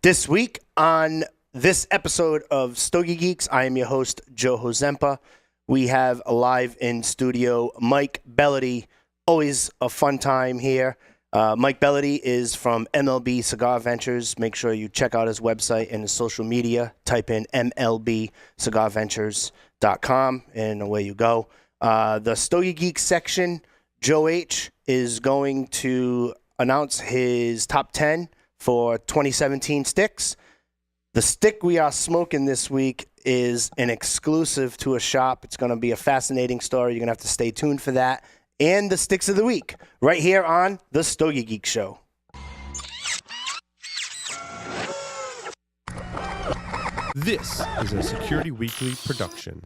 This week on this episode of Stogie Geeks, I am your host, Joe Hozempa. We have live in studio Mike Bellody. Always a fun time here. Mike Bellody is from MLB Cigar Ventures. Make sure you check out his website and his social media. Type in MLBcigarventures.com and away you go. The Stogie Geeks section, Joe H. is going to announce his top 10 for 2017 sticks. The stick we are smoking this week is an exclusive to a shop. It's going to be a fascinating story. You're going to have to stay tuned for that. And the sticks of the week right here on the Stogie Geeks Show. This is a Security Weekly production.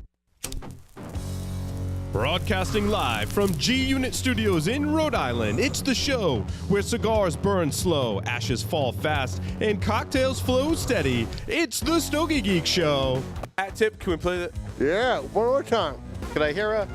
Broadcasting live from G-Unit Studios in Rhode Island, it's the show where cigars burn slow, ashes fall fast, and cocktails flow steady. It's the Stogie Geeks Show. At Tip, can we play that? Yeah, one more time. Can I hear a...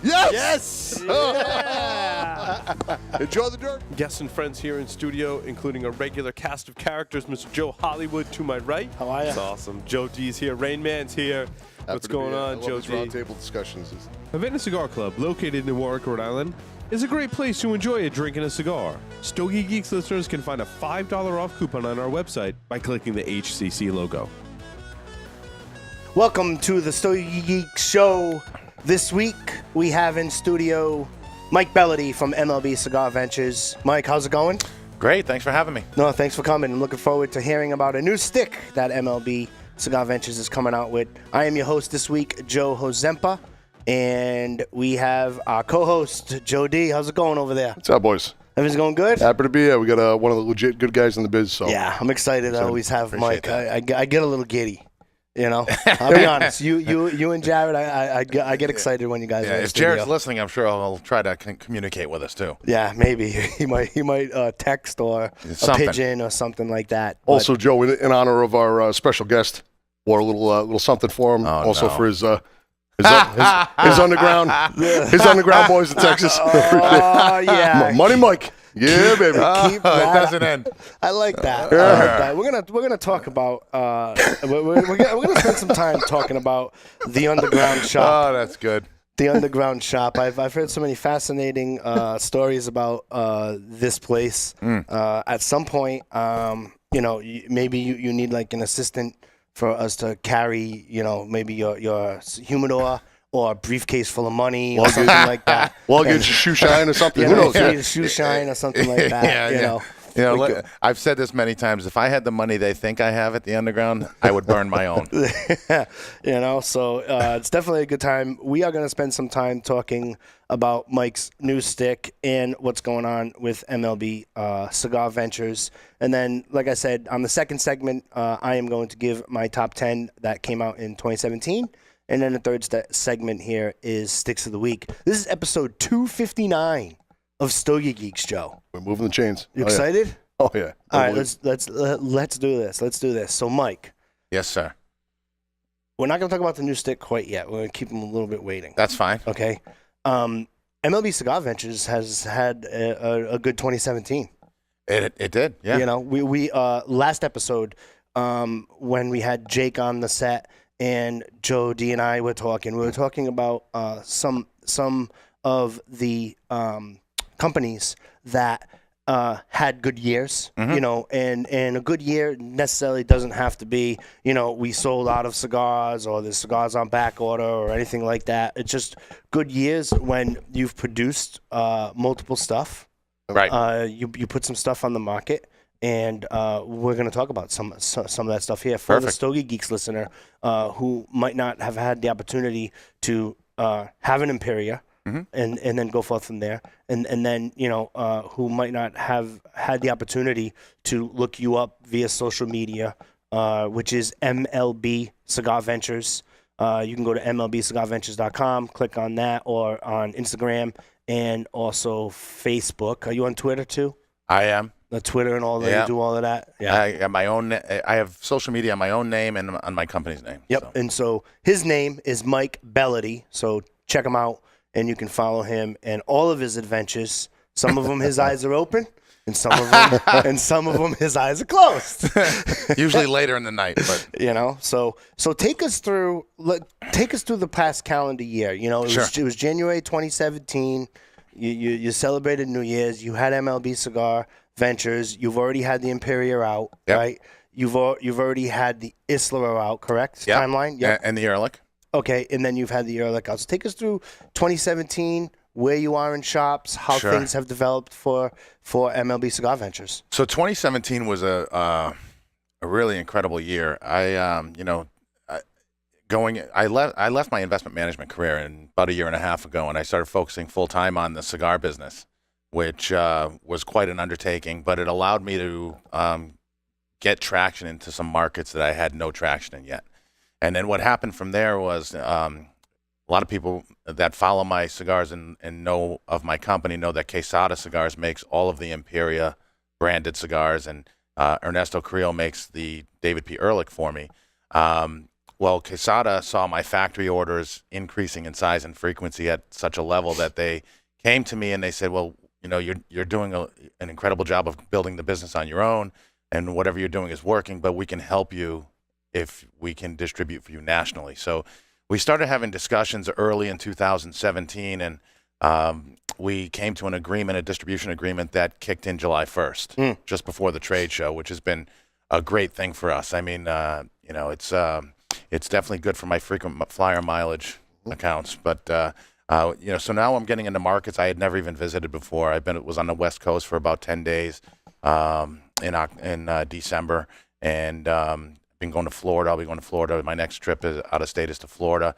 Yes! Yeah. Enjoy the dirt. Guests and friends here in studio, including a regular cast of characters, Mr. Joe Hollywood to my right. How are you? That's awesome. Joe D's here. Rainman's here. What's going on, Joe D? Roundtable discussions. Havana Cigar Club, located in Warwick, Rhode Island, is a great place to enjoy a drink and a cigar. Stogie Geeks listeners can find a $5 off coupon on our website by clicking the HCC logo. Welcome to the Stogie Geeks Show. This week, we have in studio Mike Bellody from MLB Cigar Ventures. Mike, how's it going? Great, thanks for having me. No, thanks for coming. I'm looking forward to hearing about a new stick that MLB Cigar Ventures is coming out with. I am your host this week, Joe Hozempa, and we have our co-host, Joe D. How's it going over there? What's up, boys? Everything's going good? Happy to be here. We got one of the legit good guys in the biz. So Yeah, I'm excited. I always have Mike. Appreciate I get a little giddy. You know, I'll be honest. You and Jared, I get excited when you guys are in the If studio. Jared's listening, I'm sure he'll try to communicate with us too. Yeah, maybe he might text or a Something. pigeon or something like that. also, Joe, in honor of our special guest, wore a little something for him. Oh, also no. for his underground boys in Texas. Oh yeah, Money Mike. Yeah, baby. Keep It that. doesn't end. I like that. I like that. We're gonna talk about. We're gonna spend some time talking about the underground shop. Oh, that's good. The underground shop. I've heard so many fascinating stories about this place. At some point, maybe you need like an assistant for us to carry, maybe your humidor or a briefcase full of money or something like that. Luggage, shoe shine, or something. Who knows? You need a shoe shine or something like that. I've said this many times. If I had the money they think I have at the underground, I would burn my own. So it's definitely a good time. We are going to spend some time talking about Mike's new stick and what's going on with MLB Cigar Ventures. And then, like I said, on the second segment, I am going to give my top 10 that came out in 2017. And then the third segment here is Sticks of the Week. This is episode 259 of Stogie Geeks, Joe. We're moving the chains. You excited? Oh yeah. All right, let's do this. Let's do this. So, Mike, Yes, sir. we're not going to talk about the new stick quite yet. We're going to keep them a little bit waiting. That's fine. Okay. MLB Cigar Ventures has had a good 2017. It did. Yeah. We last episode when we had Jake on the set and Joe D and I were talking. We were talking about some of the companies that had good years, and a good year necessarily doesn't have to be, we sold out of cigars or the cigars on back order or anything like that. It's just good years when you've produced multiple stuff. Right. You put some stuff on the market. And we're going to talk about some of that stuff here for the Stogie Geeks listener who might not have had the opportunity to have an Imperia and then go forth from there. And then, who might not have had the opportunity to look you up via social media, which is MLB Cigar Ventures. You can go to MLBcigarventures.com, click on that, or on Instagram and also Facebook. Are you on Twitter too? I am. The Twitter and all that, Yeah. you do all of that? Yeah. I have my own. I have social media on my own name and on my company's name. Yep. So. And so his name is Mike Bellody. So check him out and you can follow him and all of his adventures. Some of them his eyes are open. and some of them his eyes are closed. Usually later in the night, but So take us through the past calendar year. It was January 2017. You celebrated New Year's. You had MLB Cigar Ventures. You've already had the Imperia out, right? You've already had the Isla out, correct? Yep. Timeline? Yeah. And the Ehrlich. Okay, and then you've had the Ehrlich out. So take us through 2017, where you are in shops, how things have developed for MLB Cigar Ventures. So 2017 was a really incredible year. I left my investment management career about a year and a half ago, and I started focusing full time on the cigar business, which was quite an undertaking, but it allowed me to get traction into some markets that I had no traction in yet. And then what happened from there was a lot of people that follow my cigars and know of my company know that Quesada Cigars makes all of the Imperia branded cigars, and Ernesto Carrillo makes the David P. Ehrlich for me. Well, Quesada saw my factory orders increasing in size and frequency at such a level that they came to me and they said, well, you're doing an incredible job of building the business on your own, and whatever you're doing is working, but we can help you if we can distribute for you nationally. So we started having discussions early in 2017, and we came to a distribution agreement that kicked in July 1st, just before the trade show, which has been a great thing for us. I mean, it's definitely good for my frequent flyer mileage accounts, but so now I'm getting into markets I had never even visited before. Was on the West Coast for about 10 days in December, and been going to Florida. I'll be going to Florida. My next trip out of state is to Florida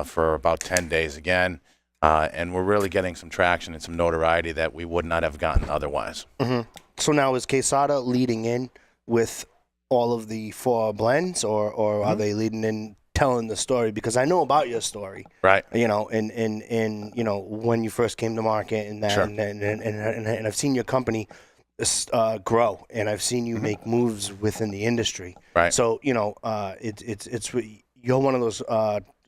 for about 10 days again. And we're really getting some traction and some notoriety that we would not have gotten otherwise. Mm-hmm. So now is Quesada leading in with all of the 4 blends, or are they leading in telling the story? Because I know about your story, right? And when you first came to market and that, sure. and I've seen your company grow, and I've seen you make moves within the industry. Right. So it's you're one of those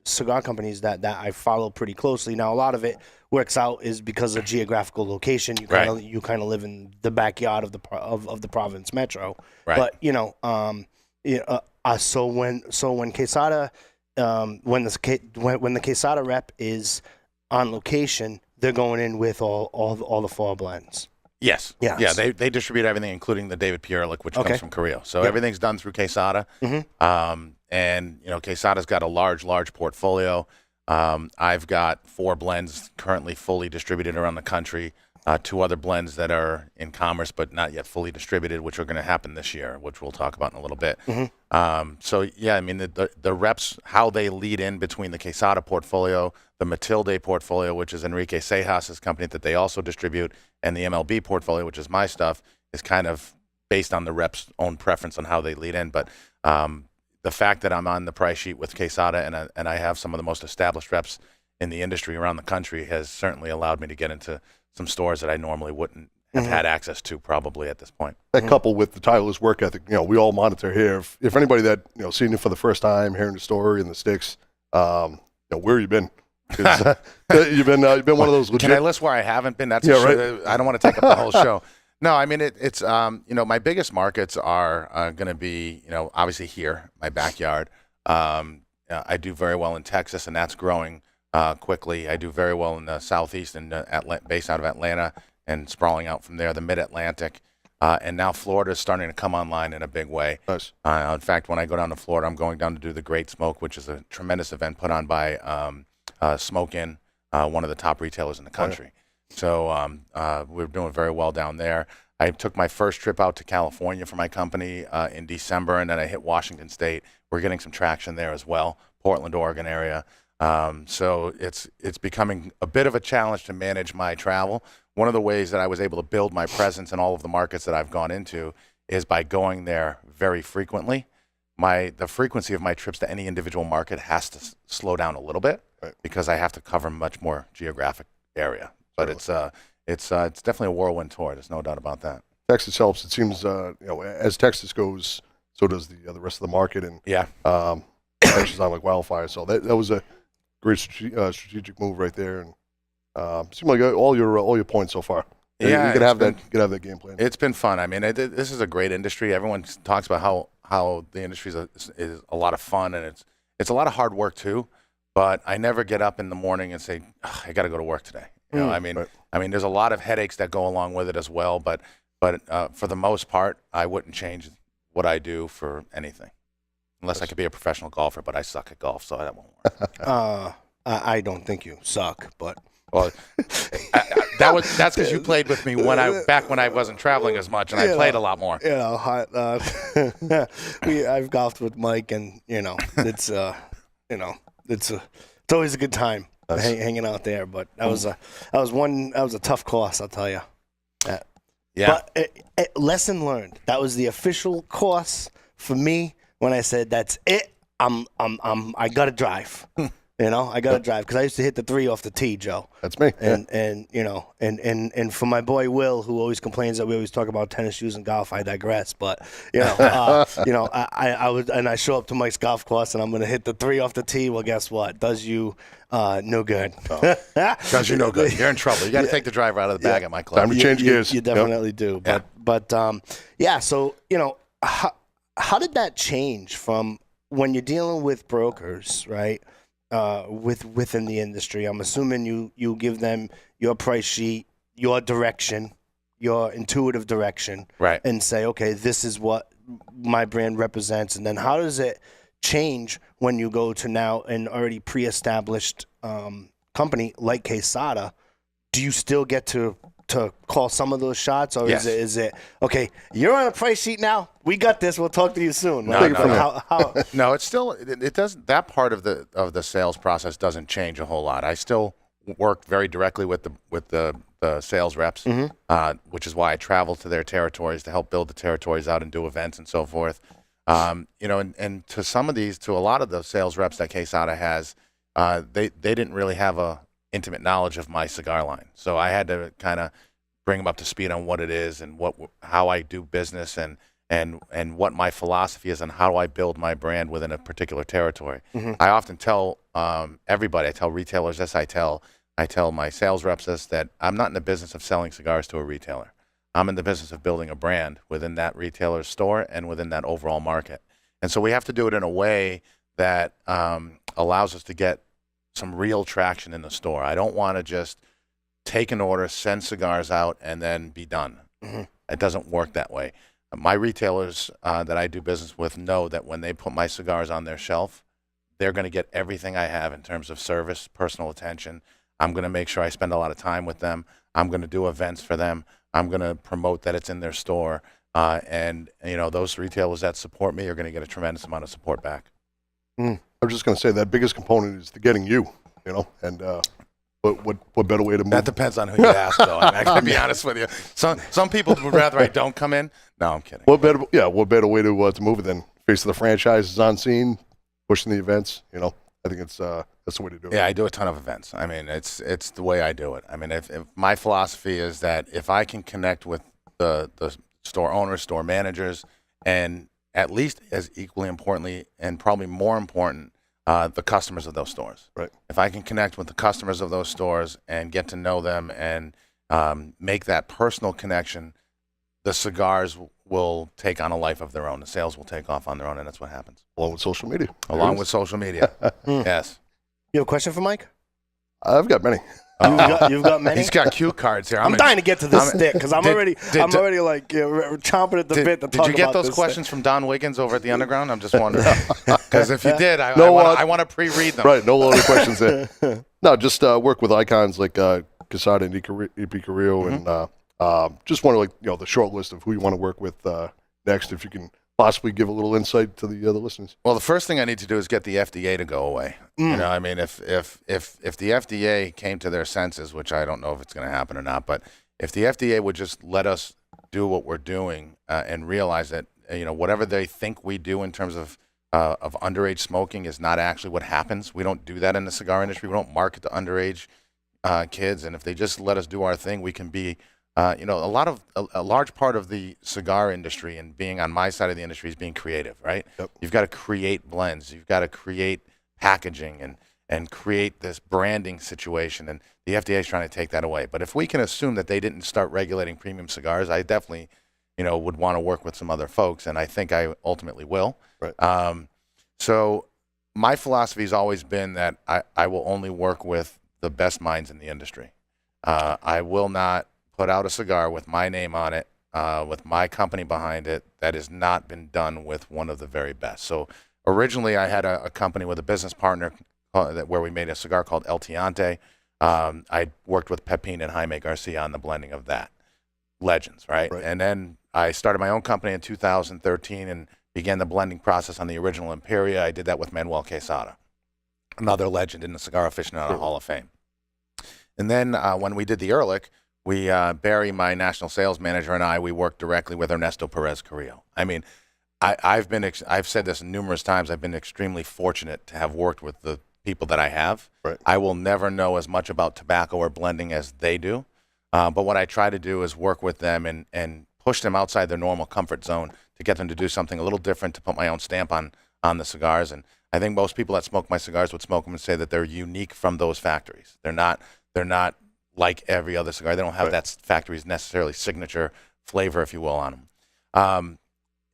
cigar companies that I follow pretty closely. Now a lot of it works out is because of geographical location. You kind of live in the backyard of the province metro. Right. But so when Quesada when the Quesada rep is on location, they're going in with all the 4 blends. Yes. Yes. Yeah, they distribute everything, including the David P. Ehrlich, which comes from Korea. So everything's done through Quesada. Mm-hmm. And Quesada's got a large portfolio. I've got 4 blends currently fully distributed around the country. 2 other blends that are in commerce but not yet fully distributed, which are going to happen this year, which we'll talk about in a little bit. Mm-hmm. So yeah, I mean the reps, how they lead in between the Quesada portfolio, the Matilde portfolio, which is Enrique Cejas' company that they also distribute, and the MLB portfolio, which is my stuff, is kind of based on the reps' own preference on how they lead in. But the fact that I'm on the price sheet with Quesada and I have some of the most established reps in the industry around the country has certainly allowed me to get into some stores that I normally wouldn't have had access to probably at this point. That coupled with the tireless work ethic, we all monitor here. If anybody that seeing you for the first time, hearing the story and the sticks, where you been? You've been one of those legit. Can I list where I haven't been? That's right. I don't want to take up the whole show. No, I mean it's my biggest markets are going to be obviously here, my backyard. I do very well in Texas, and that's growing quickly. I do very well in the Southeast and based out of Atlanta and sprawling out from there, the Mid-Atlantic. And now Florida is starting to come online in a big way. Nice. In fact, when I go down to Florida, I'm going down to do the Great Smoke, which is a tremendous event put on by Smoke Inn, one of the top retailers in the country. So we're doing very well down there. I took my first trip out to California for my company in December, and then I hit Washington State. We're getting some traction there as well, Portland, Oregon area. So it's becoming a bit of a challenge to manage my travel. One of the ways that I was able to build my presence in all of the markets that I've gone into is by going there very frequently. The frequency of my trips to any individual market has to slow down a little bit because I have to cover much more geographic area. But it's definitely a whirlwind tour. There's no doubt about that. Texas helps. It seems as Texas goes, so does the rest of the market, and Texas on like wildfire. So that was a great strategic move right there, and seemed like all your points so far. You could have that game plan. It's been fun. I mean, this is a great industry. Everyone talks about how the industry is a lot of fun, and it's a lot of hard work too. But I never get up in the morning and say, I got to go to work today. You know, I mean, there's a lot of headaches that go along with it as well. But for the most part, I wouldn't change what I do for anything, unless I could be a professional golfer. But I suck at golf, so that won't work. I don't think you suck, but. Well, that's because you played with me back when I wasn't traveling as much, and I played a lot more. You know, I've golfed with Mike, and it's it's always a good time hanging out there. But that was a tough course, I'll tell you. Yeah. But lesson learned. That was the official course for me when I said that's it. I gotta drive. I got to drive because I used to hit the 3 off the tee, Joe. That's me. And for my boy Will, who always complains that we always talk about tennis shoes and golf, I digress. But I show up to Mike's golf course and I'm going to hit the 3 off the tee. Well, guess what? Does you no good. Does you no good. You're in trouble. You got to take the driver out of the bag at my club. Time to change gears. You definitely do. But so how did that change from when you're dealing with brokers, right? Within the industry, I'm assuming you give them your price sheet, your direction, your intuitive direction, right? And say, okay, this is what my brand represents. And then how does it change when you go to now an already pre-established company like Quesada? Do you still get to call some of those shots, or yes. is it okay? You're on a price sheet now. We got this. We'll talk to you soon. No, it's still it does that part of the sales process doesn't change a whole lot. I still work very directly with the sales reps, which is why I travel to their territories to help build the territories out and do events and so forth. And to a lot of the sales reps that Quesada has, they didn't really have a intimate knowledge of my cigar line. So I had to kind of bring them up to speed on what it is and how I do business and what my philosophy is and how I build my brand within a particular territory. I often tell everybody, I tell retailers this, I tell my sales reps this, that I'm not in the business of selling cigars to a retailer. I'm in the business of building a brand within that retailer's store and within that overall market. And so we have to do it in a way that allows us to get some real traction in the store. I don't want to just take an order, send cigars out, and then be done. It doesn't work that way. My retailers that I do business with know that when they put my cigars on their shelf, they're going to get everything I have in terms of service, personal attention. I'm going to make sure I spend a lot of time with them. I'm going to do events for them. I'm going to promote that it's in their store. And those retailers that support me are going to get a tremendous amount of support back. I was just going to say that biggest component is the getting you, and what better way to move? That depends on who you ask, though. I can be honest with you. Some people would rather I don't come in. No, I'm kidding. What better way to move it than face of the franchises on scene, pushing the events? I think that's the way to do it. Yeah, I do a ton of events. I mean, it's the way I do it. I mean, if my philosophy is that if I can connect with the store owners, store managers, and at least as equally importantly and probably more important, the customers of those stores. Right. If I can connect with the customers of those stores and get to know them and make that personal connection, the cigars will take on a life of their own. The sales will take off on their own, and that's what happens. Along with social media. Yes. You have a question for Mike? I've got many. You've got many. He's got cue cards here. I'm dying to get to this stick because I'm already like chomping at the bit to talk about this. Did you get those questions from Don Wiggins over at the Underground? I'm just wondering because if you did, I want to pre-read them. Right, no loaded questions there. No, just work with icons like Quesada and EP Carrillo, and just want to the short list of who you want to work with next. If you can possibly give a little insight to the other listeners. Well, the first thing I need to do is get the FDA to go away. I mean, if the FDA came to their senses, which I don't know if it's going to happen or not, but if the FDA would just let us do what we're doing and realize that whatever they think we do in terms of underage smoking is not actually what happens. We don't do that in the cigar industry. We don't market to underage kids, and if they just let us do our thing, we can be. A large part of the cigar industry and being on my side of the industry is being creative, right? Yep. You've got to create blends. You've got to create packaging and create this branding situation. And the FDA is trying to take that away. But if we can assume that they didn't start regulating premium cigars, I definitely, would want to work with some other folks, and I think I ultimately will. Right. So my philosophy has always been that I will only work with the best minds in the industry. I will not put out a cigar with my name on it, with my company behind it, that has not been done with one of the very best. So originally I had a company with a business partner where we made a cigar called El Tiante. I worked with Pepin and Jaime Garcia on the blending of that. Legends, right? And then I started my own company in 2013 and began the blending process on the original Imperia. I did that with Manuel Quesada, another legend in the Cigar Aficionado Hall of Fame. And then when we did the Ehrlich, Barry, my national sales manager, and I, we worked directly with Ernesto Perez Carrillo. I mean, I've said this numerous times. I've been extremely fortunate to have worked with the people that I have. Right. I will never know as much about tobacco or blending as they do. But what I try to do is work with them and push them outside their normal comfort zone to get them to do something a little different, to put my own stamp on the cigars. And I think most people that smoke my cigars would smoke them and say that they're unique from those factories. They're not like every other cigar. They don't have that factory's necessarily signature flavor, if you will, on them.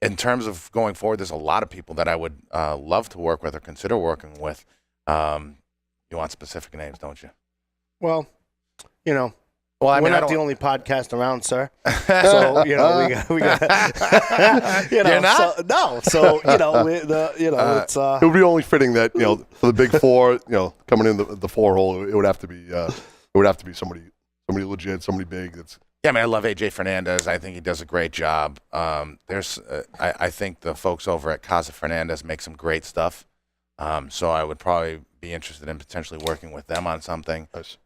In terms of going forward, there's a lot of people that I would love to work with or consider working with. You want specific names, don't you? Well, Well, I mean, we're not the only podcast around, sir. So we got. You're not? It's. It would be only fitting that for the big four, coming in the four hole, it would have to be somebody legit, somebody big. Yeah, I mean, I love AJ Fernandez. I think he does a great job. I think the folks over at Casa Fernandez make some great stuff. So I would probably be interested in potentially working with them on something. Nice.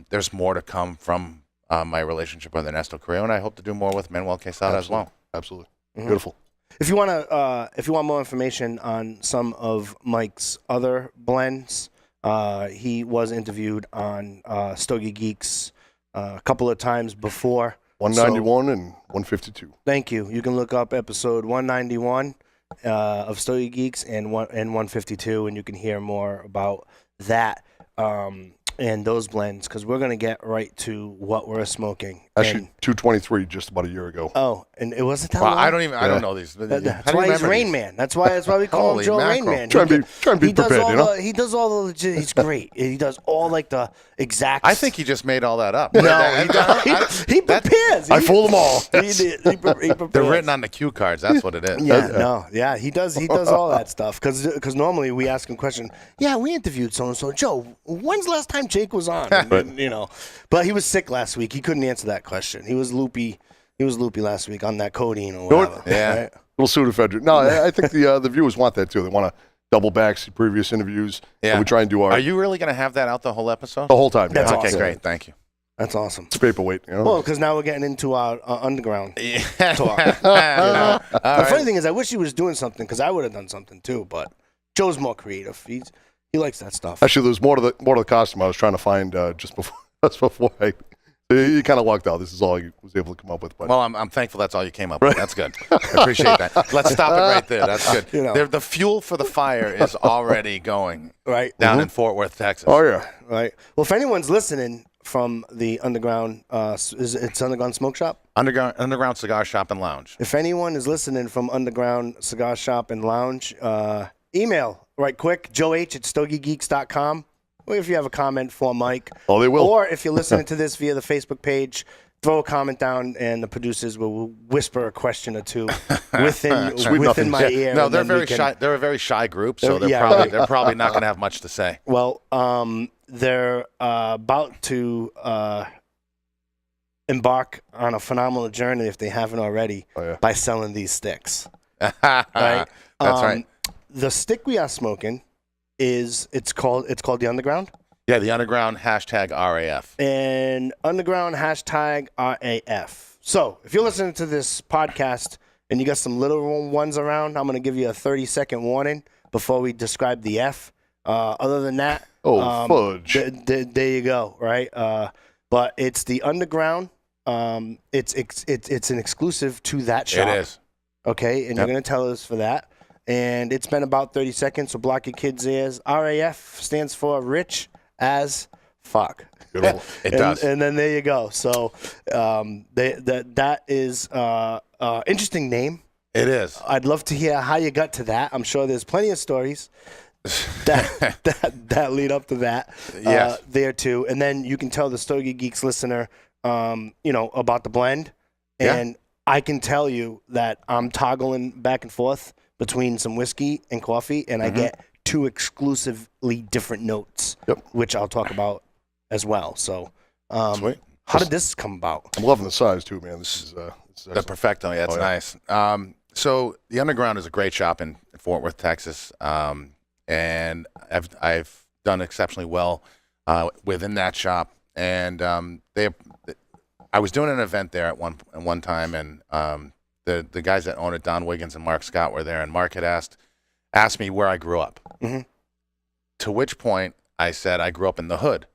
There's more to come from my relationship with Ernesto Carrillo, and I hope to do more with Manuel Quesada as well. Absolutely. Mm-hmm. Beautiful. If you want more information on some of Mike's other blends, he was interviewed on Stogie Geeks a couple of times before. 191 and 152. Thank you. You can look up episode 191 of Stogie Geeks and 152, and you can hear more about that and those blends, because we're going to get right to what we're smoking. Actually, 223 just about a year ago. Oh, and it wasn't that long? I don't know these. That's why he's Rain Man. That's why we call him Joe Rain Man. Try and be prepared, He does all the legit. He's great. He does all the exact. I think he just made all that up. No, he prepares. I fool them all. He prepares. They're written on the cue cards. That's what it is. Yeah, he does all that stuff. Because normally we ask him a question. Yeah, we interviewed so and so. Joe, when's the last time Jake was on? And, but he was sick last week. He couldn't answer that question. He was loopy. He was loopy last week on that codeine or whatever. Yeah. Right? Little Sudafedrin. No, I think the viewers want that too. They want to double back see previous interviews. Yeah. We try and do our. Are you really going to have that out the whole episode? The whole time. That's yeah. awesome. Okay, great. Thank you. That's awesome. It's paperweight. Well, because now we're getting into our underground talk. The funny thing is, I wish he was doing something, because I would have done something too. But Joe's more creative. He likes that stuff. Actually, there's more to the costume I was trying to find just before you kind of lucked out. This is all I was able to come up with. But. Well, I'm thankful that's all you came up with. That's good. I appreciate that. Let's stop it right there. That's good. The fuel for the fire is already going down in Fort Worth, Texas. Oh, yeah. Right. Well, if anyone's listening from the underground, it's Underground Smoke Shop? Underground Cigar Shop and Lounge. If anyone is listening from Underground Cigar Shop and Lounge, email right quick, joeh@stogiegeeks.com. Or if you have a comment for Mike. Oh, they will. Or if you're listening to this via the Facebook page, throw a comment down, and the producers will whisper a question or two within my ear. No, they're very shy. They're a very shy group, so they're probably not going to have much to say. Well, they're about to embark on a phenomenal journey, if they haven't already, by selling these sticks. Right? That's right. The stick we are smoking it's called the Underground. Yeah, the Underground #RAF. And Underground #RAF. So if you're listening to this podcast and you got some little ones around, I'm going to give you a 30-second warning before we describe the F. Other than that, fudge. There you go. Right. But it's the Underground. It's an exclusive to that shop. It is. Okay, and you're going to tell us for that. and it's been about 30 seconds, so block your kids' ears. RAF stands for Rich as Fuck. Beautiful. It does. And then there you go. So that is interesting name. It is. I'd love to hear how you got to that. I'm sure there's plenty of stories that lead up to that. Yes. There too. And then you can tell the Stogie Geeks listener, about the blend. And I can tell you that I'm toggling back and forth between some whiskey and coffee, and I get two exclusively different notes, which I'll talk about as well. So, Sweet. How did this come about? I'm loving the size too, man. This is The Perfecto, yeah, it's nice. So the Underground is a great shop in Fort Worth, Texas, and I've done exceptionally well within that shop. And I was doing an event there at one time, and the guys that own it, Don Wiggins and Mark Scott, were there, and Mark had asked me where I grew up. To which point I said I grew up in the hood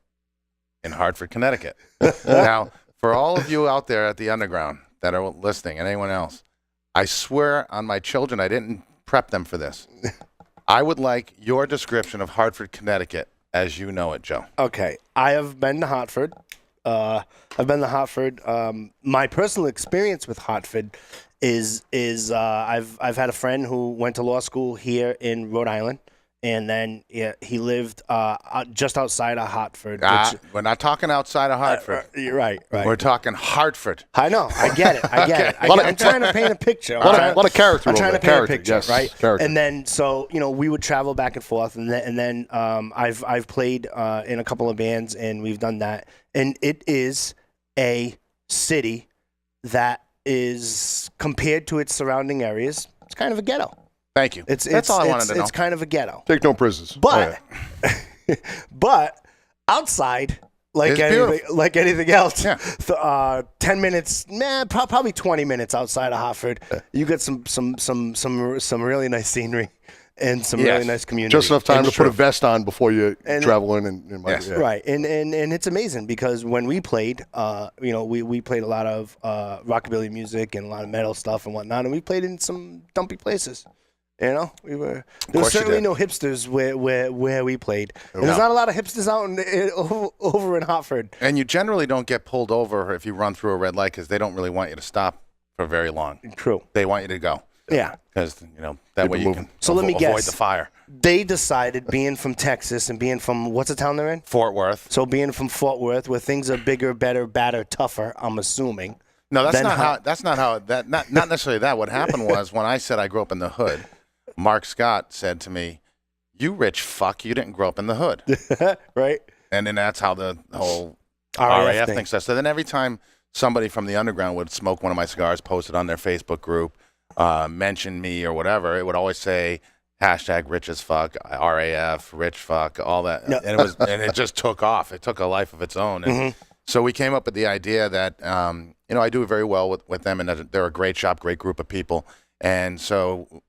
in Hartford, Connecticut. Now, for all of you out there at the Underground that are listening, and anyone else, I swear on my children, I didn't prep them for this. I would like your description of Hartford, Connecticut as you know it, Joe. Okay. I have been to Hartford. My personal experience with Hartford is I've had a friend who went to law school here in Rhode Island, and then he lived just outside of Hartford. We're not talking outside of Hartford. You're right. We're talking Hartford. I know. I get it. I'm trying to paint a picture. A lot of character. I'm trying to paint a picture, yes, right? Character. And then, so we would travel back and forth, and then I've played in a couple of bands, and we've done that. And it is a city that is, compared to its surrounding areas, it's kind of a ghetto. Thank you. That's all I wanted to know. It's kind of a ghetto. Take no prisoners. But but outside, like anything else, 10 minutes, probably 20 minutes outside of Hartford, you get some really nice scenery and some really nice community. Just enough time to put a vest on before you travel in. Right. And it's amazing because when we played, we played a lot of rockabilly music and a lot of metal stuff and whatnot, and we played in some dumpy places. There were certainly no hipsters where we played. And there's not a lot of hipsters out over in Hartford. And you generally don't get pulled over if you run through a red light because they don't really want you to stop for very long. True. They want you to go. Yeah. Because, that way you can let me avoid guess. the fire. They decided, being from Texas and being from, what's the town they're in? Fort Worth. So being from Fort Worth, where things are bigger, better, badder, tougher, I'm assuming. No, not necessarily that. What happened was when I said I grew up in the hood, Mark Scott said to me, "You rich fuck, you didn't grow up in the hood." Right. And then that's how the whole RAF thing started. So then every time somebody from the Underground would smoke one of my cigars, post it on their Facebook group, mention me or whatever, it would always say #rich as fuck, RAF, rich fuck, all that. No. And it just took off. It took a life of its own. And so we came up with the idea that, I do very well with them, and they're a great shop, great group of people. And so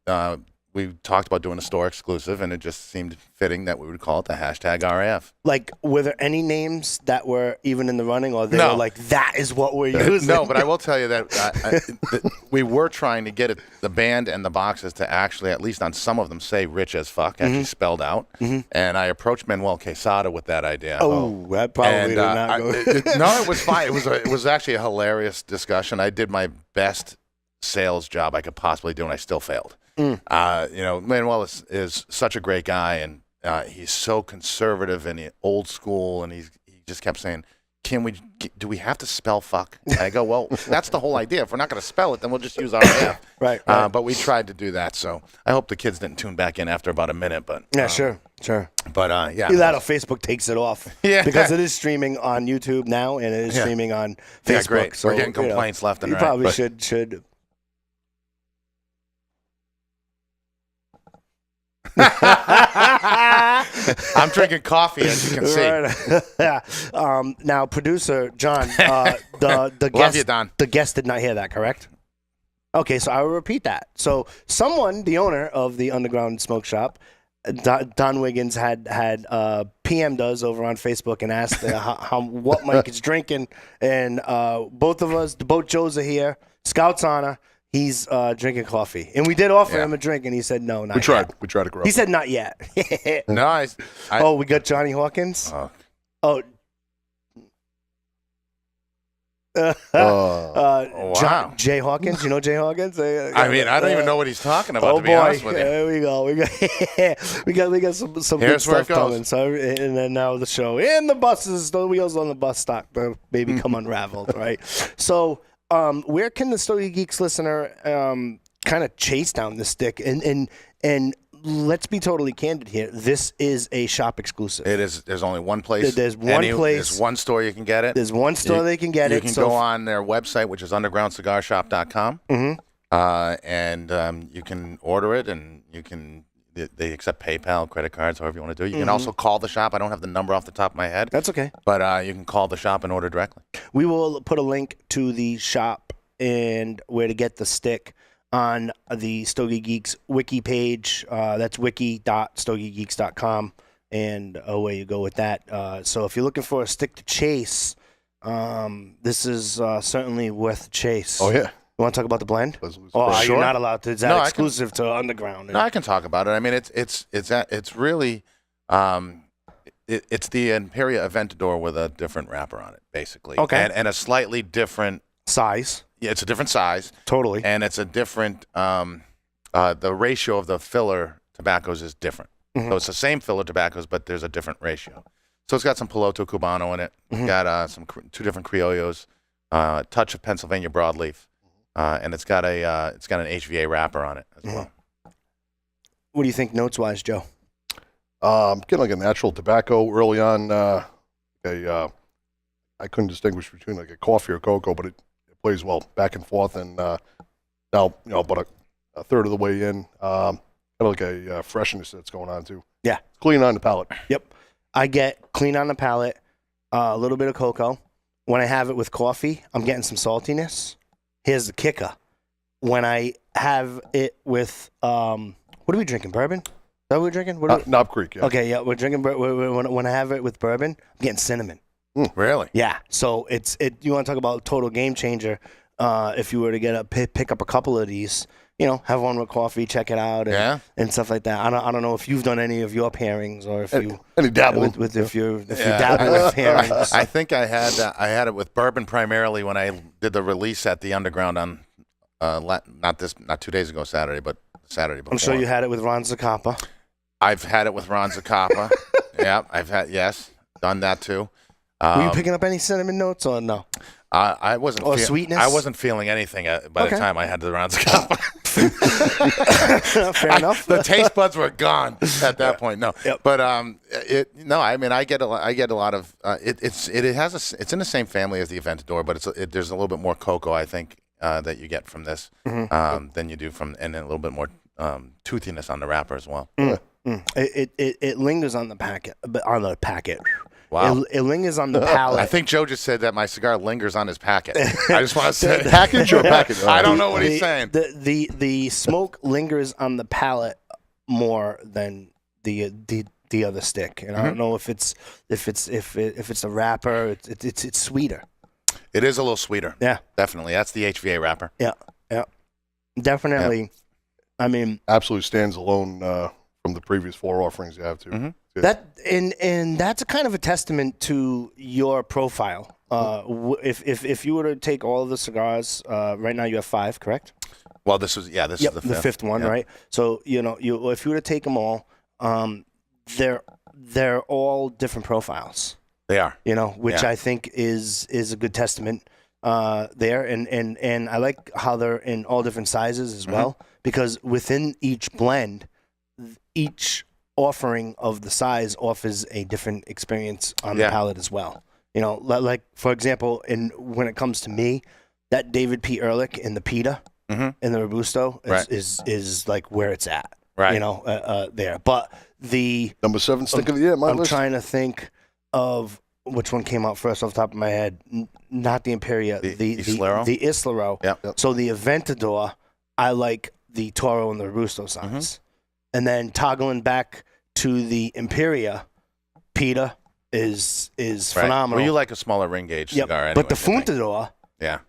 we talked about doing a store exclusive, and it just seemed fitting that we would call it the #RAF. Like, were there any names that were even in the running, or they were like, that is what we're using? No, but I will tell you that we were trying to get the band and the boxes to actually, at least on some of them, say rich as fuck, actually spelled out. And I approached Manuel Quesada with that idea. Oh, that probably did not go. No, it was fine. It was actually a hilarious discussion. I did my best sales job I could possibly do, and I still failed. Manuel is such a great guy, and he's so conservative and old school, and he just kept saying, do we have to spell fuck? And I go, well, that's the whole idea. If we're not going to spell it, then we'll just use RAF. Right. But we tried to do that, so I hope the kids didn't tune back in after about a minute. But yeah, sure. But yeah, either that or Facebook takes it off. Yeah, because it is streaming on YouTube now, and it is streaming on Facebook. Yeah, great. So we're getting complaints left and right. You probably should. I'm drinking coffee, as you can see. Right. Now, producer John, the Love you, Don. The guest did not hear that, correct? Okay, so I will repeat that. So someone, the owner of the Underground Smoke Shop, Don Wiggins, had PM'd us over on Facebook and asked what Mike is drinking, and both of us, both Joes are here. Scout's honor. He's drinking coffee, and we did offer Yeah. him a drink, and he said no, not We tried. yet. We tried to grow. He said not yet. No, I Oh, we got Johnny Hawkins. Oh. wow. Jay Hawkins. You know Jay Hawkins? I mean, I don't even know what he's talking about. Oh to be boy, honest with you. there we go. We got some good Here's where it stuff goes. coming. So, and then now the show and the buses, the wheels on the bus stop, maybe come unraveled, right? So, where can the Stogie Geeks listener kind of chase down this stick? And let's be totally candid here. This is a shop exclusive. It is. There's only one place. There's one place. There's one store you can get it. There's one store they can get it. You can go on their website, which is undergroundcigarshop.com, and you can order it, and you can. They accept PayPal, credit cards, however you want to do it. You can also call the shop. I don't have the number off the top of my head. That's okay. But you can call the shop and order directly. We will put a link to the shop and where to get the stick on the Stogie Geeks wiki page. That's wiki.stogiegeeks.com, and away you go with that. So if you're looking for a stick to chase, this is certainly worth the chase. Oh yeah. You want to talk about the blend? Oh, Are sure. you not allowed to? Is that No, I can- exclusive to Underground? No, I can talk about it. I mean, it's really it's the Imperia Aventador with a different wrapper on it, basically. Okay. And a slightly different. Size. Yeah, it's a different size. Totally. And it's a different. The ratio of the filler tobaccos is different. So it's the same filler tobaccos, but there's a different ratio. So it's got some Piloto Cubano in it. It's got two different Criollos, a touch of Pennsylvania broadleaf, and it's got an HVA wrapper on it as well. What do you think notes wise, Joe? Getting like a natural tobacco early on. I couldn't distinguish between like a coffee or cocoa, but it plays well back and forth. And now, about a third of the way in, kind of like a freshness that's going on too. Yeah. It's clean on the palate. Yep. I get clean on the palate, a little bit of cocoa. When I have it with coffee, I'm getting some saltiness. Here's the kicker. When I have it with, what are we drinking? Bourbon? Is that what we're drinking? Knob Creek, yeah. Okay, yeah, we're drinking. When I have it with bourbon, I'm getting cinnamon. Really? Yeah. So you want to talk about a total game changer? If you were to pick up a couple of these, have one with coffee, check it out, and stuff like that. I don't know if you've done any of your pairings or if you any dabbling if you dabble with pairings. I think I had it with bourbon primarily when I did the release at the Underground on not 2 days ago Saturday, but Saturday before. I'm sure you had it with Ron Zacapa. I've had it with Ron Zacapa. Yeah, done that too. Were you picking up any cinnamon notes or no? I wasn't. Or sweetness? I wasn't feeling anything by the time I had the Ron Zacapa. Fair enough. The taste buds were gone at that point. No, Yep. but I mean, I get a lot of. It's in the same family as the Aventador, but there's a little bit more cocoa, I think, that you get from this than you do from, and then a little bit more toothiness on the wrapper as well. It lingers on the packet, but on the packet. Wow. It lingers on the palate. I think Joe just said that my cigar lingers on his packet. I just want to say package or package. I don't know what he's saying. The smoke lingers on the palate more than the other stick, and I don't know if it's a wrapper. It's sweeter. It is a little sweeter. Yeah, definitely. That's the HVA wrapper. Yeah, definitely. Yeah. I mean, absolutely stands alone from the previous 4 offerings you have too. That and that's a kind of a testament to your profile. If you were to take all of the cigars, right now you have 5, correct? Well, this is the fifth one, right? So if you were to take them all, they're all different profiles. They are, which I think is a good testament there, and I like how they're in all different sizes as well, because within each blend, each offering of the size offers a different experience on the palate as well. Like for example, when it comes to me, that David P. Ehrlich in the Pita and the Robusto is like where it's at. Right. There. But the number 7 stick of the year, my list. I'm trying to think of which one came out first off the top of my head. Not the Imperia, the Islero. Yep. So the Aventador, I like the Toro and the Robusto size. And then toggling back to the Imperia, Pita is phenomenal. Well, you like a smaller ring gauge cigar anyway. But the Funtador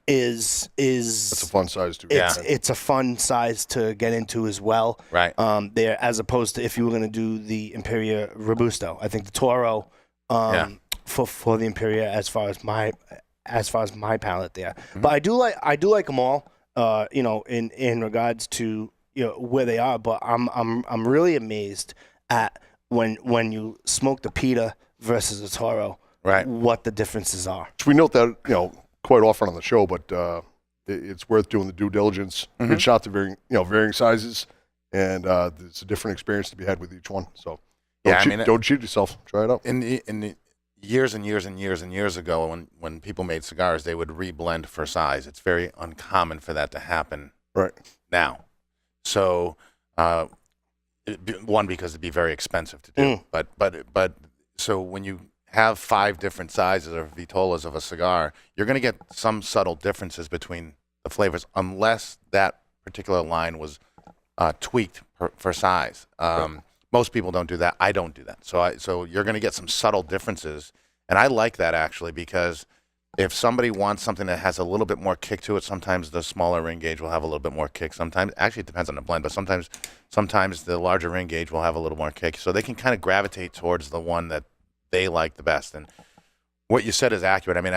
is That's a fun size too. It's a fun size to get into as well. Right. There, as opposed to if you were going to do the Imperia Robusto, I think the Toro for the Imperia as far as my palate there. Mm-hmm. But I do like them all. In regards to where they are. But I'm really amazed at when you smoke the Pita versus the Toro. Right. What the differences are. We note that quite often on the show, but it's worth doing the due diligence. Mm-hmm. Reach out to varying sizes, and it's a different experience to be had with each one. So don't cheat yourself. Try it out. In the years and years and years and years ago, when people made cigars, they would reblend for size. It's very uncommon for that to happen right now. So, one, because it'd be very expensive to do, but so when you have 5 different sizes or vitolas of a cigar, you're going to get some subtle differences between the flavors, unless that particular line was tweaked for size. Most people don't do that. I don't do that. So you're going to get some subtle differences, and I like that actually, because if somebody wants something that has a little bit more kick to it, sometimes the smaller ring gauge will have a little bit more kick. Sometimes, actually, it depends on the blend, but sometimes the larger ring gauge will have a little more kick. So they can kind of gravitate towards the one that they like the best. And what you said is accurate. I mean,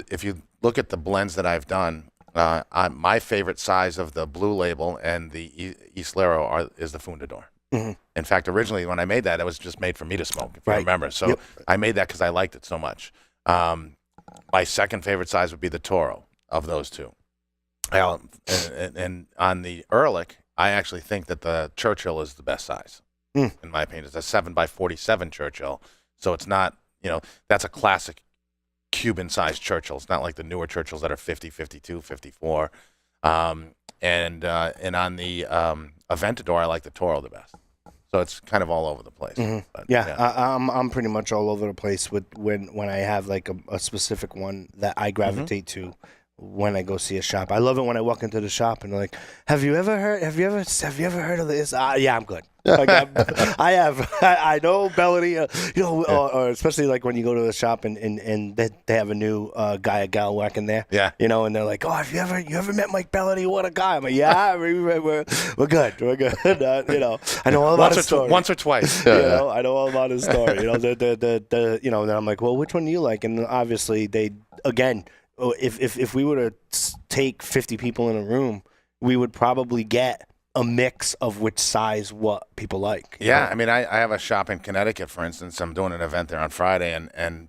if you look at the blends that I've done, my favorite size of the Blue Label and the Islero is the Fundador. Mm-hmm. In fact, originally when I made that, it was just made for me to smoke, if you remember. So I made that because I liked it so much. My second favorite size would be the Toro of those two. And on the Ehrlich, I actually think that the Churchill is the best size, in my opinion. It's a 7x47 Churchill. So it's not, that's a classic Cuban-sized Churchill. It's not like the newer Churchills that are 50, 52, 54. And on the Aventador, I like the Toro the best. So it's kind of all over the place. Mm-hmm. But, I'm pretty much all over the place with when I have like a specific one that I gravitate to when I go see a shop. I love it when I walk into the shop and they're like, "Have you ever heard of this?" Yeah, I'm good. Like I know Bellody, or especially like when you go to the shop and they have a new guy or gal working there. Yeah. And they're like, "Oh, have you ever met Mike Bellody? What a guy!" I'm like, "Yeah, we're good. We're good." I know all about his story. Once or twice. I know all about his story. Then I'm like, "Well, which one do you like?" And obviously if we were to take 50 people in a room, we would probably get a mix of which size what people like. Yeah, I mean, I have a shop in Connecticut, for instance. I'm doing an event there on Friday, and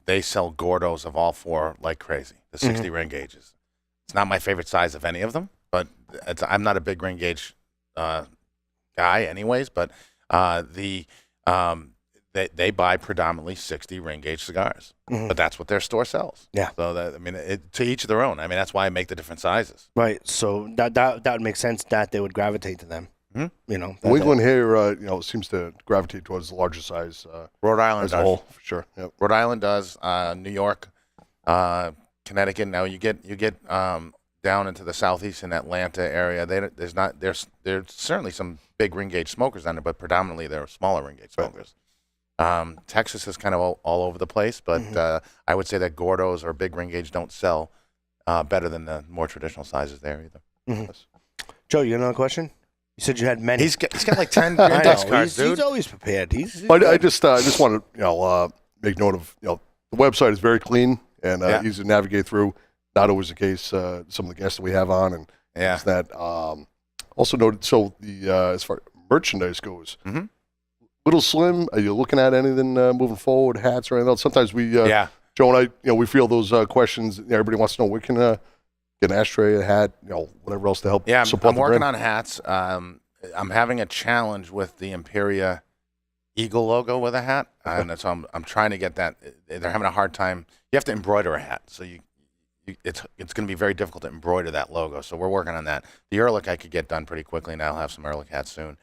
they sell Gordos of all 4 like crazy, the 60 ring gauges. It's not my favorite size of any of them, but I'm not a big ring gauge guy anyways, but they buy predominantly 60 ring gauge cigars, but that's what their store sells. Yeah. So to each their own. I mean, that's why I make the different sizes. Right. So that would make sense that they would gravitate to them. Mm-hmm. New England here, seems to gravitate towards the larger size. Rhode Island as a whole, for sure. Yep. Rhode Island does. New York, Connecticut. Now you get down into the southeast in Atlanta area. There's certainly some big ring gauge smokers on there, but predominantly they're smaller ring gauge smokers. Texas is kind of all over the place, but I would say that Gordos or big ring gauge don't sell better than the more traditional sizes there either. Mm-hmm. Yes. Joe, you got another question? You said you had many. He's got like 10 index cards, dude. He's always prepared. I just want to make note of the website is very clean and easy to navigate through. Not always the case. Some of the guests that we have on and that. Also noted. So as far as merchandise goes. Mm-hmm. Little slim. Are you looking at anything moving forward? Hats or anything else? Sometimes we, Joe and I, we feel those questions. Everybody wants to know. We can get an ashtray, a hat, whatever else to help. Yeah, support I'm working on hats. I'm having a challenge with the Imperia Eagle logo with a hat, and so I'm trying to get that. They're having a hard time. You have to embroider a hat, so it's going to be very difficult to embroider that logo. So we're working on that. The Ehrlich I could get done pretty quickly, and I'll have some Ehrlich hats soon.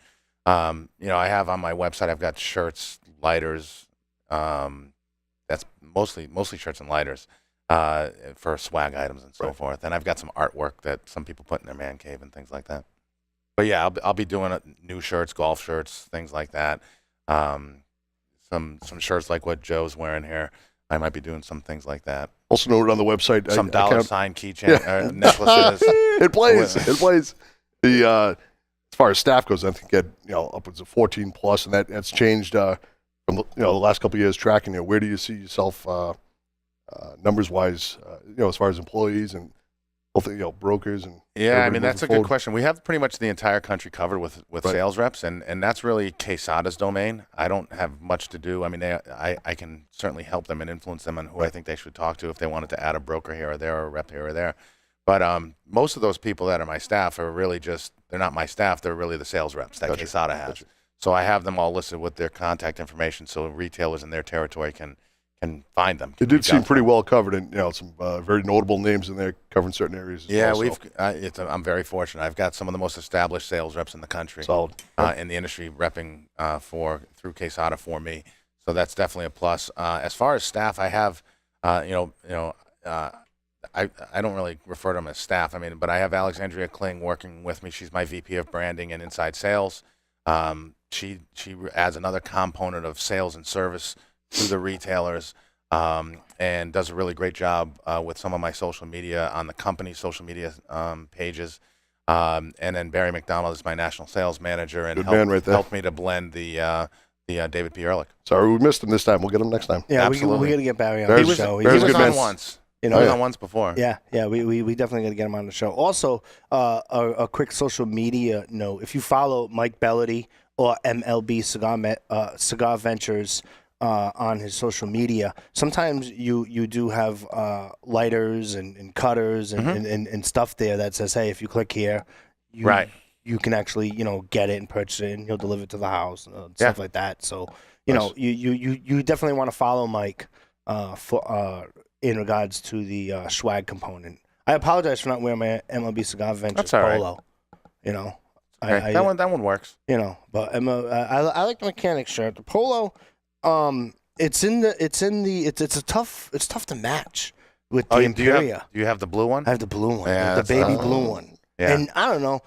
I have on my website, I've got shirts, lighters. That's mostly shirts and lighters for swag items and so forth. And I've got some artwork that some people put in their man cave and things like that. But yeah, I'll be doing new shirts, golf shirts, things like that. Some shirts like what Joe's wearing here. I might be doing some things like that. Also noted on the website. Some dollar sign keychain necklaces. It plays. It plays. As far as staff goes, I think you had upwards of 14 plus, and that's changed from the last couple of years tracking. Where do you see yourself numbers wise? As far as employees and brokers and that's a good question. We have pretty much the entire country covered with sales reps, and that's really Quesada's domain. I don't have much to do. I mean, I can certainly help them and influence them on who I think they should talk to if they wanted to add a broker here or there or a rep here or there. But most of those people that are my staff are really they're not my staff. They're really the sales reps that Quesada has. Gotcha. So I have them all listed with their contact information so retailers in their territory can find them. It did seem pretty well covered, and some very notable names in there covering certain areas. I'm very fortunate. I've got some of the most established sales reps in the country. Solid. In the industry, repping through Quesada for me. So that's definitely a plus. As far as staff, I have, I don't really refer to them as staff. But I have Alexandria Kling working with me. She's my VP of branding and inside sales. She adds another component of sales and service to the retailers, and does a really great job with some of my social media on the company's social media pages. And then Barry McDonald is my national sales manager and helped me to blend the David P. Ehrlich. Sorry, we missed him this time. We'll get him next time. Yeah, absolutely. We got to get Barry on the show. He was on once. He was on once before. Yeah, we definitely got to get him on the show. Also, a quick social media note: if you follow Mike Bellody or MLB Cigar Ventures on his social media, sometimes you do have lighters and cutters and stuff there that says, hey, if you click here, you can actually get it and purchase it, and he'll deliver it to the house and stuff like that. So you definitely want to follow Mike for in regards to the swag component. I apologize for not wearing my MLB Cigar Ventures polo. Right. That one works. But I like the mechanic shirt. The polo. It's tough to match with the Imperia. Do you have the blue one? I have the blue one, yeah, the baby blue one. Yeah. And I don't know,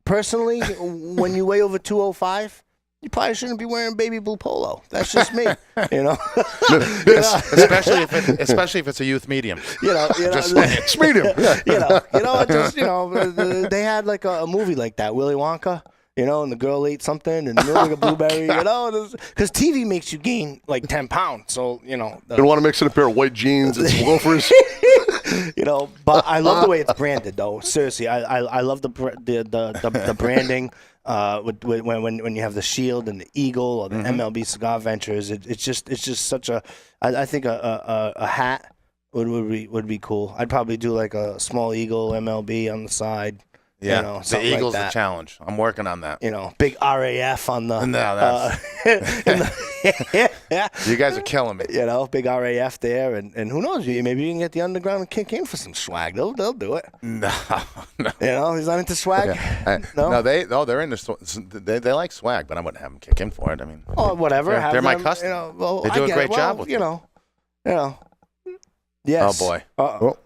personally, when you weigh over 205, you probably shouldn't be wearing baby blue polo. That's just me, Especially if it's a youth medium. It's medium. They had like a movie like that, Willy Wonka. And the girl ate something, and like a blueberry, because TV makes you gain like 10 pounds. So, you don't want to mix in a pair of white jeans and some loafers. But I love the way it's branded, though. Seriously, I love the branding. When you have the shield and the eagle or the MLB Cigar Ventures, it's just such a. I think a hat would be cool. I'd probably do like a small eagle MLB on the side. Yeah, the eagle's the challenge. I'm working on that. Big RAF on the. You guys are killing me. Big RAF there, and who knows? Maybe you can get the underground and kick in for some swag. They'll do it. No. He's not into swag. Yeah. They're into. They like swag, but I wouldn't have them kick in for it. Whatever. They're my customer. They do a great job with it. Yes. Oh boy. Uh-oh.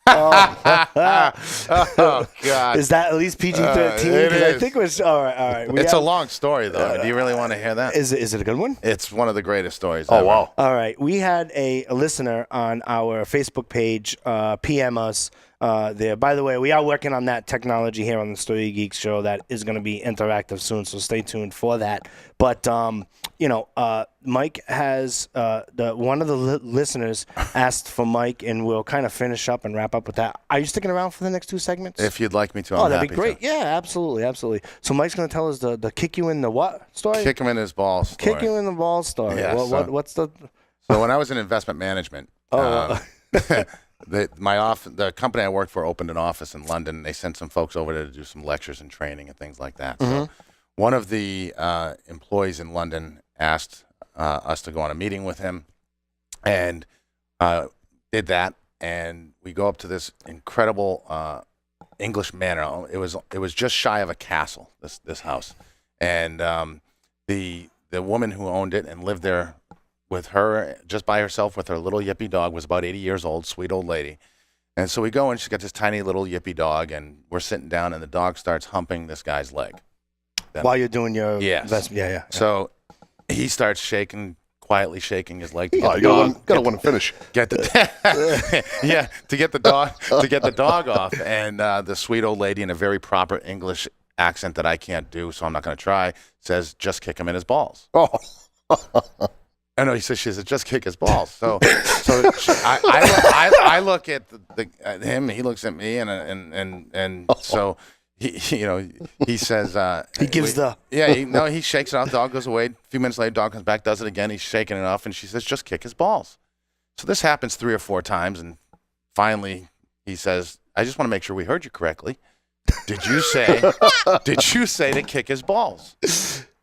Oh God! Is that at least PG-13? Because I think it was all right. It's a long story, though. Do you really want to hear that? Is it a good one? It's one of the greatest stories. Oh ever. Wow! All right, we had a listener on our Facebook page PM us there. By the way, we are working on that technology here on the Stogie Geeks show that is going to be interactive soon, so stay tuned for that. But Mike has one of the listeners asked for Mike, and we'll kind of finish up and wrap up with that. Are you sticking around for the next 2 segments? If you'd like me to, I'm that'd be great. To. Yeah, absolutely. So Mike's going to tell us the kick you in the what story? Kick him in his balls story. Kick you in the balls story. Yeah, what's the? So when I was in investment management, the company I worked for opened an office in London. They sent some folks over there to do some lectures and training and things like that. So one of the employees in London asked us to go on a meeting with him, and did that. And we go up to this incredible English manor. It was just shy of a castle. This house, and the woman who owned it and lived there with her, just by herself with her little yippy dog, was about 80 years old, sweet old lady. And so we go, and she's got this tiny little yippy dog, and we're sitting down, and the dog starts humping this guy's leg. While you're doing your investment. Yeah. So he starts quietly shaking his leg to get Oh, the you dog. gotta want to finish. Get the yeah, to get the dog off, and the sweet old lady in a very proper English accent that I can't do, so I'm not going to try, says, "Just kick him in his balls." Oh. I know. She said, "Just kick his balls." I look at at him. He looks at me, and so he says He gives he shakes it off. Dog goes away. A few minutes later, dog comes back, does it again. He's shaking it off, and she says, "Just kick his balls." So this happens 3 or 4 times, and finally he says, "I just want to make sure we heard you correctly. Did you say to kick his balls?"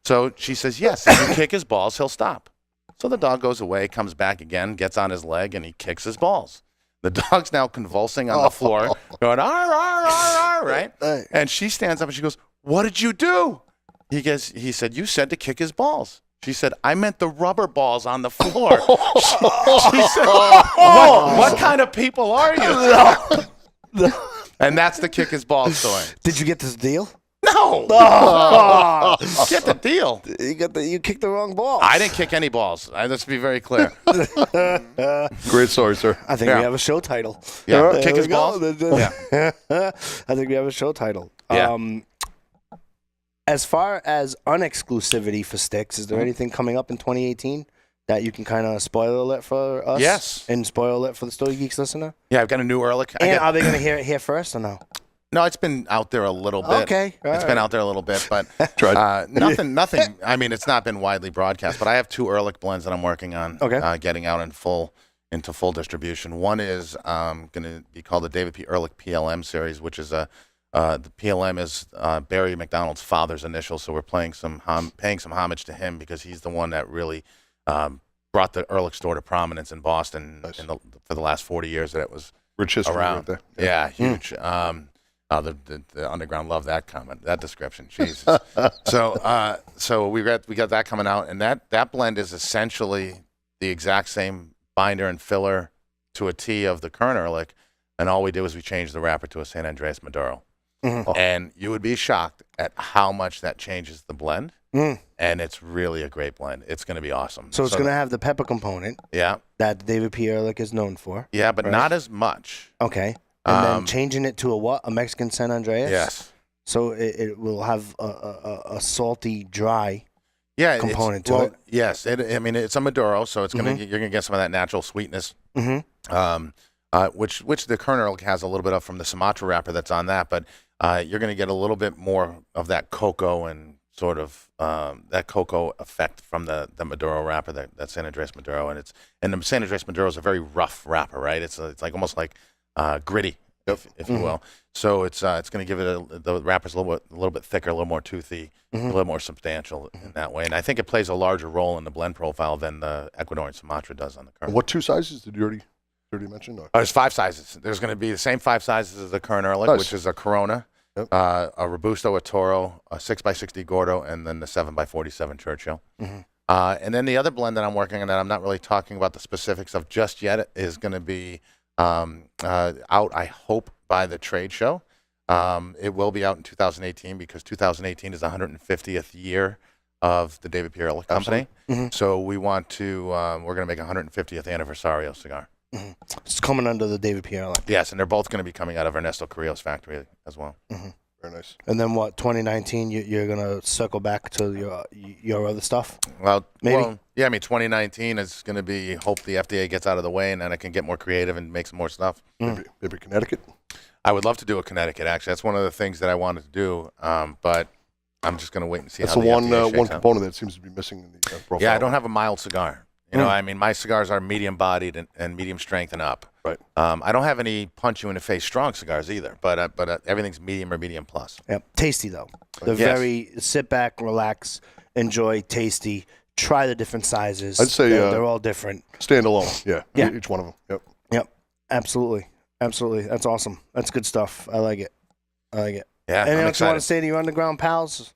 So she says, "Yes. If you kick his balls, he'll stop." So the dog goes away, comes back again, gets on his leg, and he kicks his balls. The dog's now convulsing on the floor, going, "Arr, arr, arr, arr," right? And she stands up and she goes, "What did you do?" He said, "You said to kick his balls." She said, "I meant the rubber balls on the floor." She said, what kind of people are you? And that's the kick his balls story. Did you get this deal? No. Get the deal. You kicked the wrong ball. I didn't kick any balls. Let's be very clear. Great story, sir. I think we have a show title. Yeah, There kick his we go. balls. Yeah. I think we have a show title. Yeah. As far as unexclusivity for sticks, is there anything coming up in 2018 that you can kind of spoiler alert for us? Yes. And spoiler alert for the Stogie Geeks listener? Yeah, I've got a new Ehrlich. And are they going to hear it here first or no? No, it's been out there a little bit. Okay. It's been out there a little bit, but Tried. nothing. I mean, it's not been widely broadcast, but I have 2 Ehrlich blends that I'm working on. Okay. Getting out into full distribution. One is going to be called the David P. Ehrlich PLM series, which is the PLM is Barry McDonald's father's initials, so we're paying some homage to him because he's the one that really brought the Ehrlich store to prominence in Boston for the last 40 years that it was Rich history around. right there. Yeah, huge. The underground loved that comment, that description. Jesus. So we got that coming out, and that blend is essentially the exact same binder and filler to a T of the current Ehrlich, and all we did was we changed the wrapper to a San Andreas Maduro. Mm-hmm. And you would be shocked at how much that changes the blend, and it's really a great blend. It's going to be awesome. So it's going to have the pepper component that David P. Ehrlich is known for. Yeah, but not as much. Okay. And then changing it to a Mexican San Andreas? Yes. So it will have a salty, dry component to it. Yes. It's a Maduro, so it's you're gonna get some of that natural sweetness. Which the current Ehrlich has a little bit of from the Sumatra wrapper that's on that, but you're gonna get a little bit more of that cocoa and sort of that cocoa effect from the Maduro wrapper, that San Andreas Maduro, and the San Andreas Maduro is a very rough wrapper, right? It's like almost like gritty, if you will. So it's going to give it the wrapper's a little bit thicker, a little more toothy, a little more substantial in that way. And I think it plays a larger role in the blend profile than the Ecuadorian Sumatra does on the current. What 2 sizes did you already mention? Or? There's 5 sizes. There's going to be the same 5 sizes as the current Ehrlich, which is a Corona, a Robusto, a Toro, a 6x60 Gordo, and then the 7x47 Churchill. And then the other blend that I'm working on that I'm not really talking about the specifics of just yet is going to be out, I hope, by the trade show. It will be out in 2018 because 2018 is the 150th year of the David P. Ehrlich Company. So we want to, we're going to make a 150th anniversario cigar. It's coming under the David P. Ehrlich. Yes, and they're both going to be coming out of Ernesto Carrillo's factory as well. Very nice. And then 2019, you're going to circle back to your other stuff? Well, maybe. 2019 is going to be, hope the FDA gets out of the way and then I can get more creative and make some more stuff. Maybe Connecticut? I would love to do a Connecticut, actually. That's one of the things that I wanted to do, but I'm just going to wait and see That's how the FDA shakes one out. component that seems to be missing in the profile. Yeah, I don't have a mild cigar. You know, I mean, my cigars are medium-bodied and medium strength and up. Right. I don't have any punch-you-in-the-face strong cigars either, but everything's medium or medium plus. Yep. Tasty, though. They're very sit back, relax, enjoy, tasty, try the different sizes. I'd say they're all different. Standalone, Yeah. Each one of them, Yep. Absolutely. That's awesome. That's good stuff. I like it. Yeah, Anything else you want to say to your underground pals?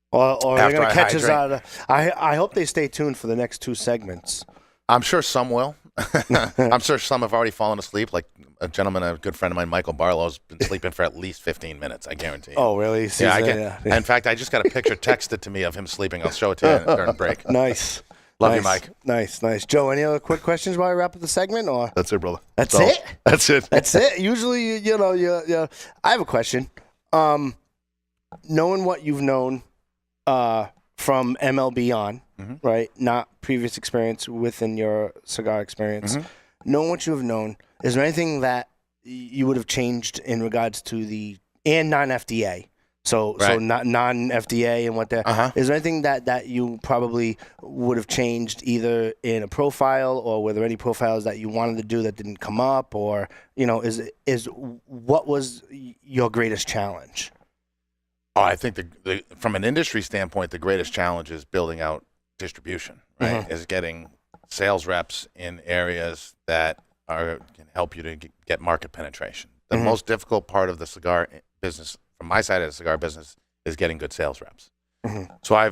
Or they're going to catch us out of... I hope they stay tuned for the next 2 segments. I'm sure some will. I'm sure some have already fallen asleep, like a gentleman, a good friend of mine, Michael Barlow's been sleeping for at least 15 minutes. I guarantee you. Oh, really? Yeah, In fact, I just got a picture texted to me of him sleeping. I'll show it to you during the break. Nice. Love you, Mike. Nice. Joe, any other quick questions while we wrap up the segment? Or That's it, brother. That's it? That's it. That's it? Usually, I have a question. Knowing what you've known from MLB on, right? Not previous experience within your cigar experience. Knowing what you have known, is there anything that you would have changed in regards to and non-FDA? So not non-FDA and what that is there anything that you probably would have changed either in a profile, or were there any profiles that you wanted to do that didn't come up, or is what was your greatest challenge? Oh, I think from an industry standpoint, the greatest challenge is building out distribution. Right, is getting sales reps in areas that can help you to get market penetration. The most difficult part of the cigar business, from my side of the cigar business, is getting good sales reps. So I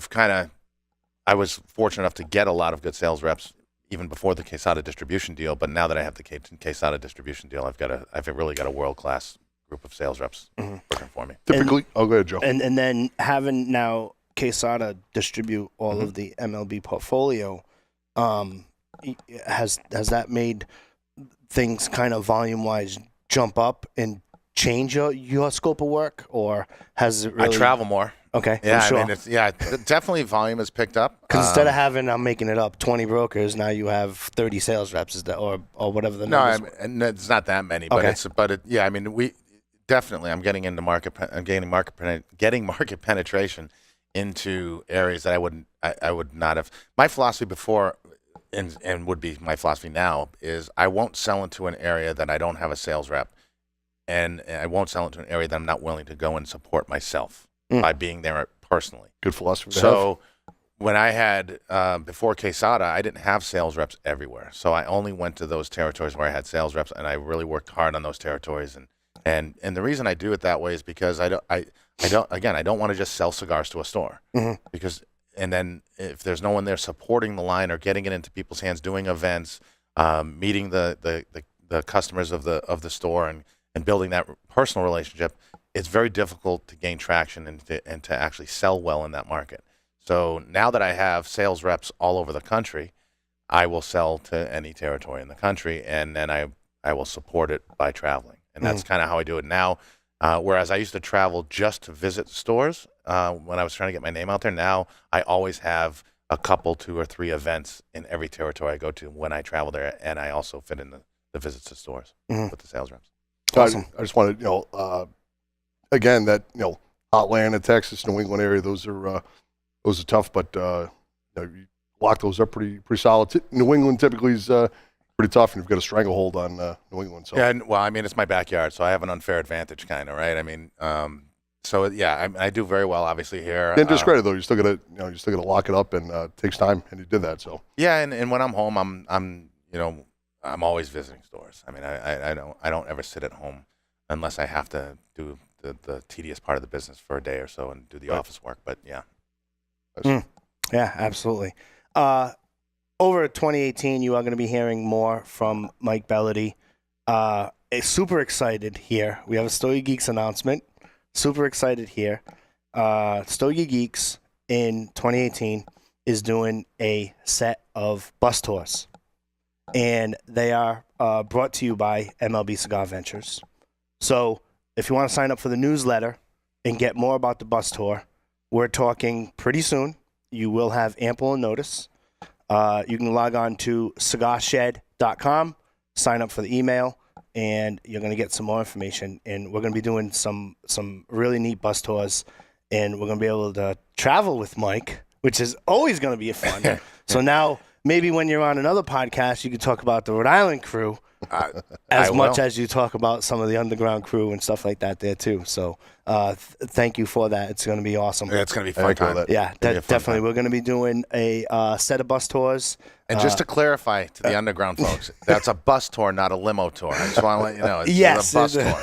was fortunate enough to get a lot of good sales reps even before the Quesada distribution deal. But now that I have the Quesada distribution deal, I've really got a world-class group of sales reps working for me. Typically, go ahead, Joe. And then having now Quesada distribute all of the MLB portfolio, has that made things kind of volume-wise jump up and change your scope of work, or has it really? I travel more. Okay. Yeah, sure. I mean, definitely volume has picked up. Because instead of having, I'm making it up, 20 brokers, now you have 30 sales reps, or whatever the numbers. No, it's not that many, but I mean, I'm getting into getting market penetration into areas that I would not have. My philosophy before, and would be my philosophy now, is I won't sell into an area that I don't have a sales rep. And I won't sell into an area that I'm not willing to go and support myself by being there personally. Good philosophy. So when I had, before Quesada, I didn't have sales reps everywhere. So I only went to those territories where I had sales reps, and I really worked hard on those territories. And the reason I do it that way is because I don't want to just sell cigars to a store. And then if there's no one there supporting the line or getting it into people's hands, doing events, meeting the customers of the store and building that personal relationship, it's very difficult to gain traction and to actually sell well in that market. So now that I have sales reps all over the country, I will sell to any territory in the country, and then I will support it by traveling. And that's kind of how I do it now. Whereas I used to travel just to visit stores when I was trying to get my name out there, now I always have a couple, 2 or 3 events in every territory I go to when I travel there, and I also fit in the visits to stores with the sales reps. Awesome. I just wanted, again, that Atlanta, Texas, New England area, those are tough, but you lock those up pretty solid. New England typically is pretty tough, and you've got a stranglehold on New England. So. Yeah, well, I mean, it's my backyard, so I have an unfair advantage, kind of, right? I mean, I do very well, obviously here. Can't discredit though. You still gotta lock it up, and it takes time, and you did that. So. Yeah, and when I'm home, I'm always visiting stores. I mean, I don't ever sit at home unless I have to do the tedious part of the business for a day or so and do the office work. But yeah. Yeah, absolutely. Over 2018, you are going to be hearing more from Mike Bellody. Super excited here. We have a Stogie Geeks announcement. Super excited here. Stogie Geeks in 2018 is doing a set of bus tours. And they are brought to you by MLB Cigar Ventures. So if you want to sign up for the newsletter and get more about the bus tour, we're talking pretty soon. You will have ample notice. You can log on to cigarshed.com, sign up for the email, and you're going to get some more information. And we're going to be doing some really neat bus tours, and we're going to be able to travel with Mike, which is always going to be fun. So now maybe when you're on another podcast, you can talk about the Rhode Island crew as much as you talk about some of the underground crew and stuff like that there too. So thank you for that. It's going to be awesome. Yeah, it's going to be fun time. Yeah, definitely. We're going to be doing a set of bus tours. And just to clarify to the underground folks, that's a bus tour, not a limo tour. I just want to let you know. It's a bus tour.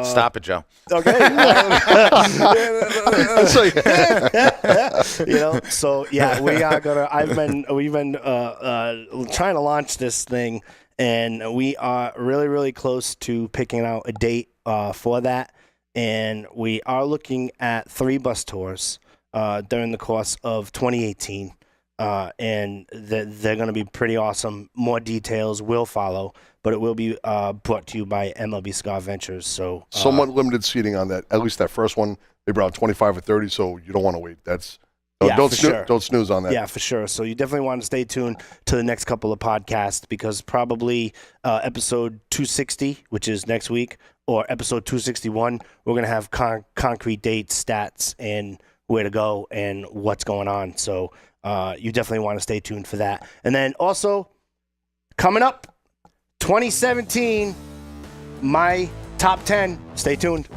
Stop it, Joe. Okay. So yeah, we've been trying to launch this thing, and we are really, really close to picking out a date for that. And we are looking at 3 bus tours during the course of 2018. And they're going to be pretty awesome. More details will follow, but it will be brought to you by MLB Cigar Ventures. So somewhat limited seating on that. At least that first one, they brought 25 or 30, so you don't want to wait. Don't snooze on that. Yeah, for sure. So you definitely want to stay tuned to the next couple of podcasts, because probably episode 260, which is next week, or episode 261, we're going to have concrete dates, stats, and where to go and what's going on. So you definitely want to stay tuned for that. And then also, coming up, 2017, my top 10. Stay tuned.